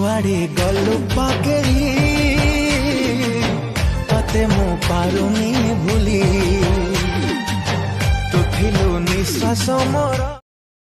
कुआड़े गलु पाकेही तते मु पारुनी भूली तू थिलु निश्वास मोर।